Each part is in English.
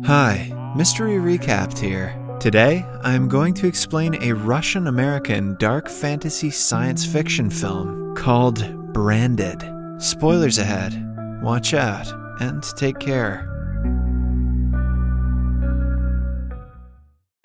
Hi, Mystery Recapped here. Today, I am going to explain a Russian-American dark fantasy science fiction film called Branded. Spoilers ahead. Watch out, and take care.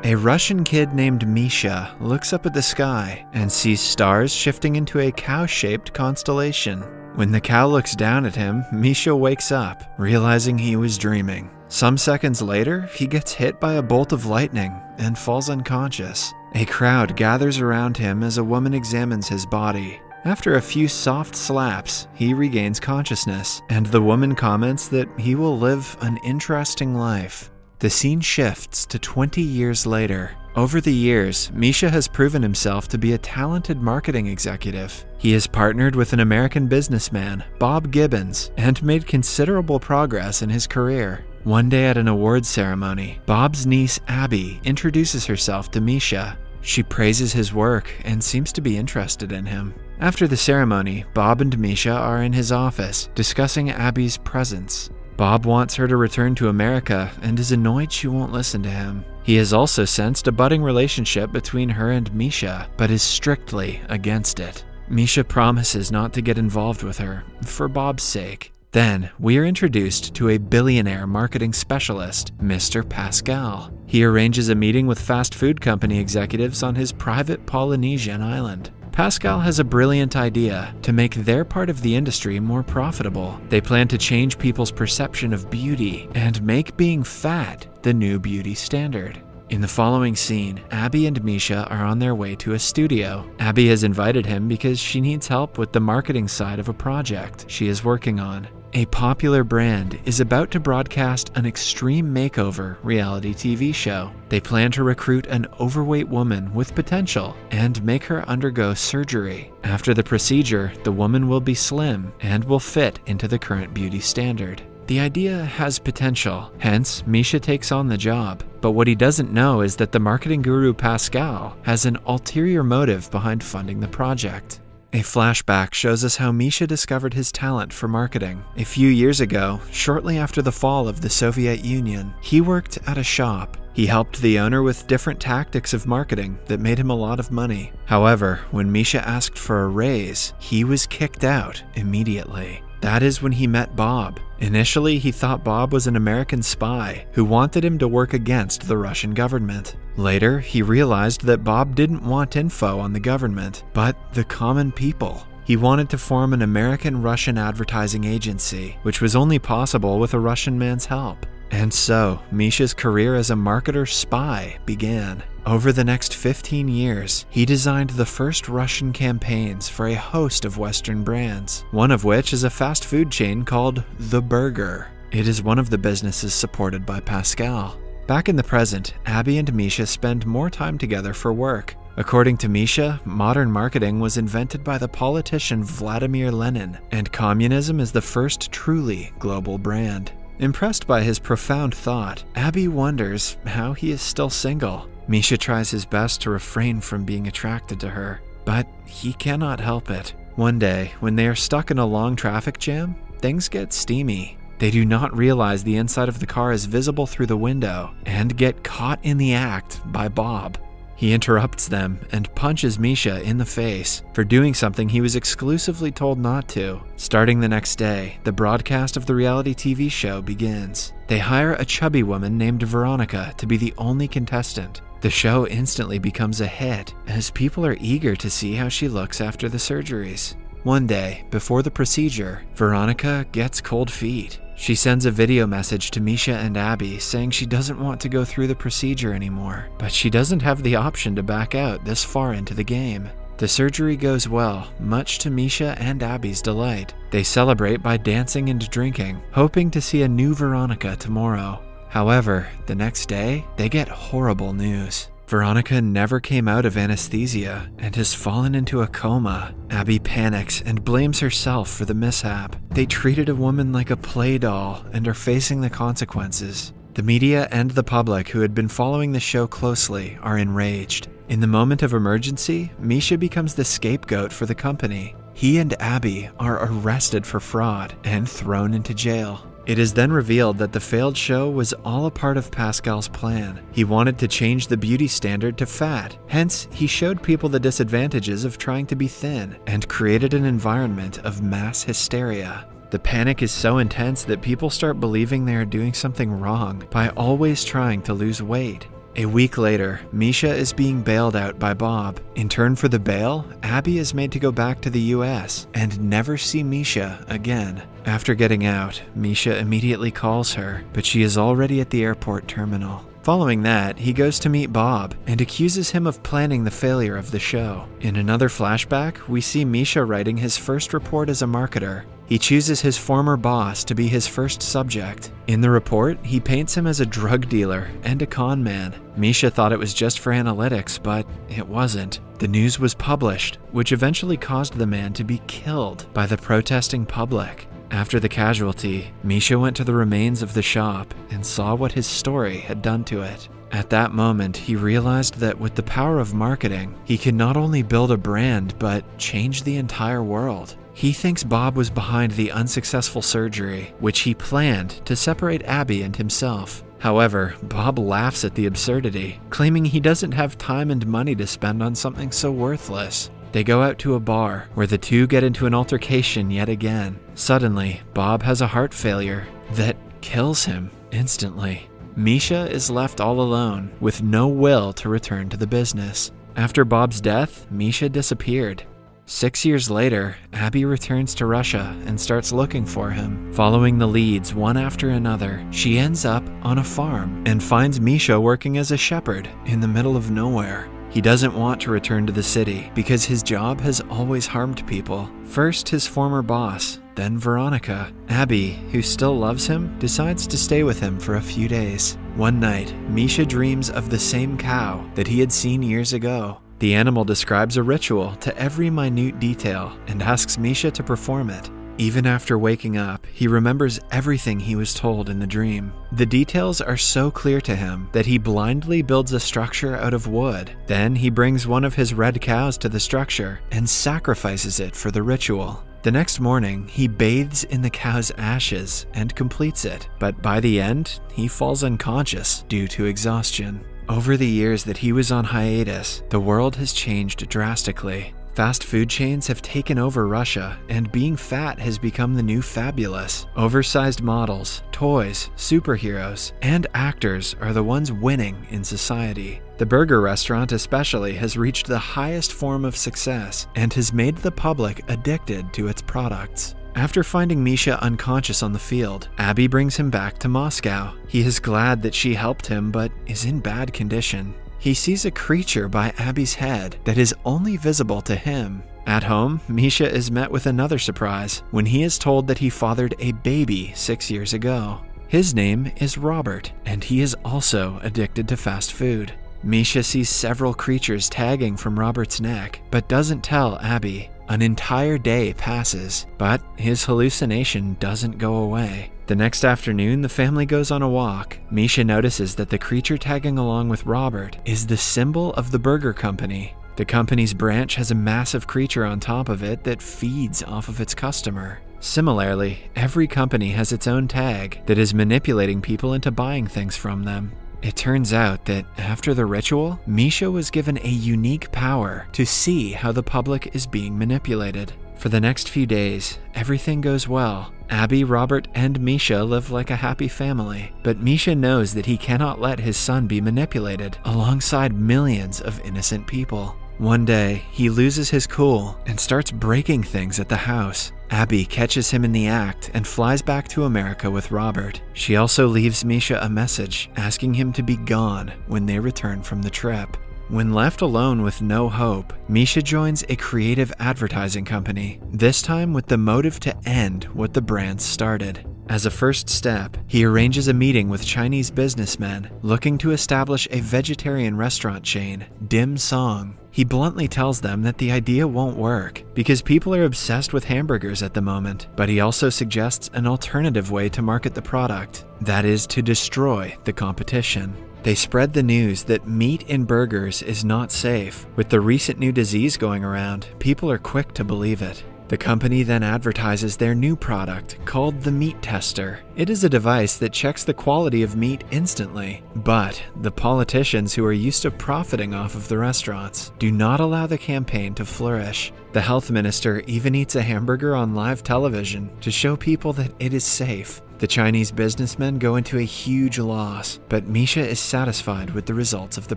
A Russian kid named Misha looks up at the sky and sees stars shifting into a cow-shaped constellation. When the cow looks down at him, Misha wakes up, realizing he was dreaming. Some seconds later, he gets hit by a bolt of lightning and falls unconscious. A crowd gathers around him as a woman examines his body. After a few soft slaps, he regains consciousness, and the woman comments that he will live an interesting life. The scene shifts to 20 years later. Over the years, Misha has proven himself to be a talented marketing executive. He has partnered with an American businessman, Bob Gibbons, and made considerable progress in his career. One day at an awards ceremony, Bob's niece Abby introduces herself to Misha. She praises his work and seems to be interested in him. After the ceremony, Bob and Misha are in his office, discussing Abby's presence. Bob wants her to return to America and is annoyed she won't listen to him. He has also sensed a budding relationship between her and Misha, but is strictly against it. Misha promises not to get involved with her, for Bob's sake. Then, we are introduced to a billionaire marketing specialist, Mr. Pascal. He arranges a meeting with fast food company executives on his private Polynesian island. Pascal has a brilliant idea to make their part of the industry more profitable. They plan to change people's perception of beauty and make being fat the new beauty standard. In the following scene, Abby and Misha are on their way to a studio. Abby has invited him because she needs help with the marketing side of a project she is working on. A popular brand is about to broadcast an extreme makeover reality TV show. They plan to recruit an overweight woman with potential and make her undergo surgery. After the procedure, the woman will be slim and will fit into the current beauty standard. The idea has potential, hence Misha takes on the job. But what he doesn't know is that the marketing guru Pascal has an ulterior motive behind funding the project. A flashback shows us how Misha discovered his talent for marketing. A few years ago, shortly after the fall of the Soviet Union, he worked at a shop. He helped the owner with different tactics of marketing that made him a lot of money. However, when Misha asked for a raise, he was kicked out immediately. That is when he met Bob. Initially, he thought Bob was an American spy who wanted him to work against the Russian government. Later, he realized that Bob didn't want info on the government, but the common people. He wanted to form an American-Russian advertising agency, which was only possible with a Russian man's help. And so, Misha's career as a marketer spy began. Over the next 15 years, he designed the first Russian campaigns for a host of Western brands, one of which is a fast food chain called The Burger. It is one of the businesses supported by Pascal. Back in the present, Abby and Misha spend more time together for work. According to Misha, modern marketing was invented by the politician Vladimir Lenin, and communism is the first truly global brand. Impressed by his profound thought, Abby wonders how he is still single. Misha tries his best to refrain from being attracted to her, but he cannot help it. One day, when they are stuck in a long traffic jam, things get steamy. They do not realize the inside of the car is visible through the window and get caught in the act by Bob. He interrupts them and punches Misha in the face for doing something he was exclusively told not to. Starting the next day, the broadcast of the reality TV show begins. They hire a chubby woman named Veronica to be the only contestant. The show instantly becomes a hit as people are eager to see how she looks after the surgeries. One day, before the procedure, Veronica gets cold feet. She sends a video message to Misha and Abby saying she doesn't want to go through the procedure anymore, but she doesn't have the option to back out this far into the game. The surgery goes well, much to Misha and Abby's delight. They celebrate by dancing and drinking, hoping to see a new Veronica tomorrow. However, the next day, they get horrible news. Veronica never came out of anesthesia and has fallen into a coma. Abby panics and blames herself for the mishap. They treated a woman like a play doll and are facing the consequences. The media and the public who had been following the show closely are enraged. In the moment of emergency, Misha becomes the scapegoat for the company. He and Abby are arrested for fraud and thrown into jail. It is then revealed that the failed show was all a part of Pascal's plan. He wanted to change the beauty standard to fat, hence he showed people the disadvantages of trying to be thin and created an environment of mass hysteria. The panic is so intense that people start believing they are doing something wrong by always trying to lose weight. A week later, Misha is being bailed out by Bob. In turn for the bail, Abby is made to go back to the US and never see Misha again. After getting out, Misha immediately calls her, but she is already at the airport terminal. Following that, he goes to meet Bob and accuses him of planning the failure of the show. In another flashback, we see Misha writing his first report as a marketer. He chooses his former boss to be his first subject. In the report, he paints him as a drug dealer and a con man. Misha thought it was just for analytics, but it wasn't. The news was published, which eventually caused the man to be killed by the protesting public. After the casualty, Misha went to the remains of the shop and saw what his story had done to it. At that moment, he realized that with the power of marketing, he could not only build a brand, but change the entire world. He thinks Bob was behind the unsuccessful surgery, which he planned to separate Abby and himself. However, Bob laughs at the absurdity, claiming he doesn't have time and money to spend on something so worthless. They go out to a bar, where the two get into an altercation yet again. Suddenly, Bob has a heart failure that kills him instantly. Misha is left all alone, with no will to return to the business. After Bob's death, Misha disappeared. 6 years later, Abby returns to Russia and starts looking for him. Following the leads one after another, she ends up on a farm and finds Misha working as a shepherd in the middle of nowhere. He doesn't want to return to the city because his job has always harmed people. First his former boss, then Veronica. Abby, who still loves him, decides to stay with him for a few days. One night, Misha dreams of the same cow that he had seen years ago. The animal describes a ritual to every minute detail and asks Misha to perform it. Even after waking up, he remembers everything he was told in the dream. The details are so clear to him that he blindly builds a structure out of wood. Then he brings one of his red cows to the structure and sacrifices it for the ritual. The next morning, he bathes in the cow's ashes and completes it, but by the end, he falls unconscious due to exhaustion. Over the years that he was on hiatus, the world has changed drastically. Fast food chains have taken over Russia, and being fat has become the new fabulous. Oversized models, toys, superheroes, and actors are the ones winning in society. The burger restaurant especially has reached the highest form of success and has made the public addicted to its products. After finding Misha unconscious on the field, Abby brings him back to Moscow. He is glad that she helped him, but is in bad condition. He sees a creature by Abby's head that is only visible to him. At home, Misha is met with another surprise when he is told that he fathered a baby 6 years ago. His name is Robert, and he is also addicted to fast food. Misha sees several creatures tagging from Robert's neck, but doesn't tell Abby. An entire day passes, but his hallucination doesn't go away. The next afternoon, the family goes on a walk. Misha notices that the creature tagging along with Robert is the symbol of the burger company. The company's branch has a massive creature on top of it that feeds off of its customer. Similarly, every company has its own tag that is manipulating people into buying things from them. It turns out that after the ritual, Misha was given a unique power to see how the public is being manipulated. For the next few days, everything goes well. Abby, Robert, and Misha live like a happy family, but Misha knows that he cannot let his son be manipulated alongside millions of innocent people. One day, he loses his cool and starts breaking things at the house. Abby catches him in the act and flies back to America with Robert. She also leaves Misha a message asking him to be gone when they return from the trip. When left alone with no hope, Misha joins a creative advertising company, this time with the motive to end what the brand started. As a first step, he arranges a meeting with Chinese businessmen looking to establish a vegetarian restaurant chain, Dim Song. He bluntly tells them that the idea won't work because people are obsessed with hamburgers at the moment, but he also suggests an alternative way to market the product, that is to destroy the competition. They spread the news that meat in burgers is not safe. With the recent new disease going around, people are quick to believe it. The company then advertises their new product called the Meat Tester. It is a device that checks the quality of meat instantly, but the politicians who are used to profiting off of the restaurants do not allow the campaign to flourish. The health minister even eats a hamburger on live television to show people that it is safe. The Chinese businessmen go into a huge loss, but Misha is satisfied with the results of the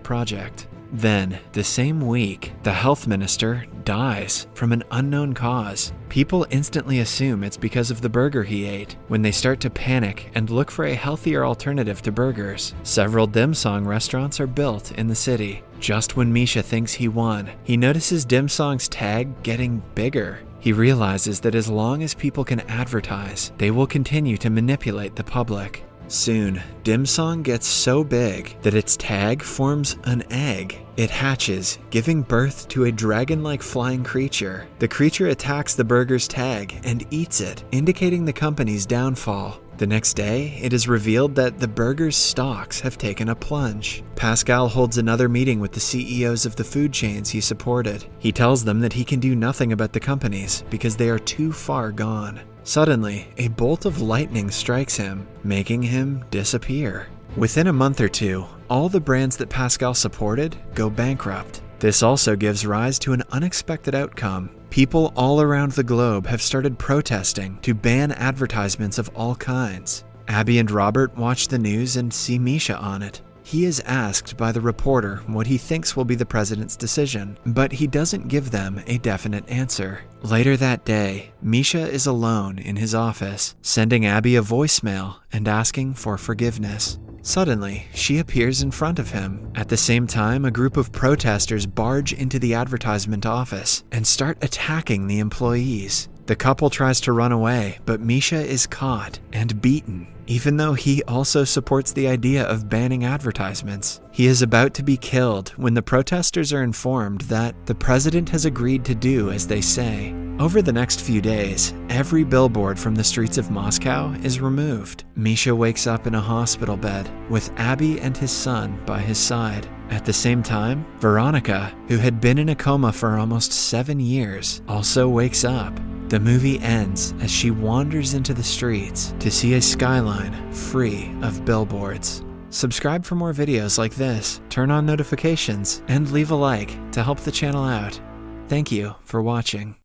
project. Then, the same week, the health minister dies from an unknown cause. People instantly assume it's because of the burger he ate. When they start to panic and look for a healthier alternative to burgers, several dim sum restaurants are built in the city. Just when Misha thinks he won, he notices dim sum's tag getting bigger. He realizes that as long as people can advertise, they will continue to manipulate the public. Soon, dim sum gets so big that its tag forms an egg. It hatches, giving birth to a dragon-like flying creature. The creature attacks the burger's tag and eats it, indicating the company's downfall. The next day, it is revealed that the burger's stocks have taken a plunge. Pascal holds another meeting with the CEOs of the food chains he supported. He tells them that he can do nothing about the companies because they are too far gone. Suddenly, a bolt of lightning strikes him, making him disappear. Within a month or two, all the brands that Pascal supported go bankrupt. This also gives rise to an unexpected outcome. People all around the globe have started protesting to ban advertisements of all kinds. Abby and Robert watch the news and see Misha on it. He is asked by the reporter what he thinks will be the president's decision, but he doesn't give them a definite answer. Later that day, Misha is alone in his office, sending Abby a voicemail and asking for forgiveness. Suddenly, she appears in front of him. At the same time, a group of protesters barge into the advertisement office and start attacking the employees. The couple tries to run away, but Misha is caught and beaten, even though he also supports the idea of banning advertisements. He is about to be killed when the protesters are informed that the president has agreed to do as they say. Over the next few days, every billboard from the streets of Moscow is removed. Misha wakes up in a hospital bed with Abby and his son by his side. At the same time, Veronica, who had been in a coma for almost 7 years, also wakes up. The movie ends as she wanders into the streets to see a skyline free of billboards. Subscribe for more videos like this, turn on notifications, and leave a like to help the channel out. Thank you for watching.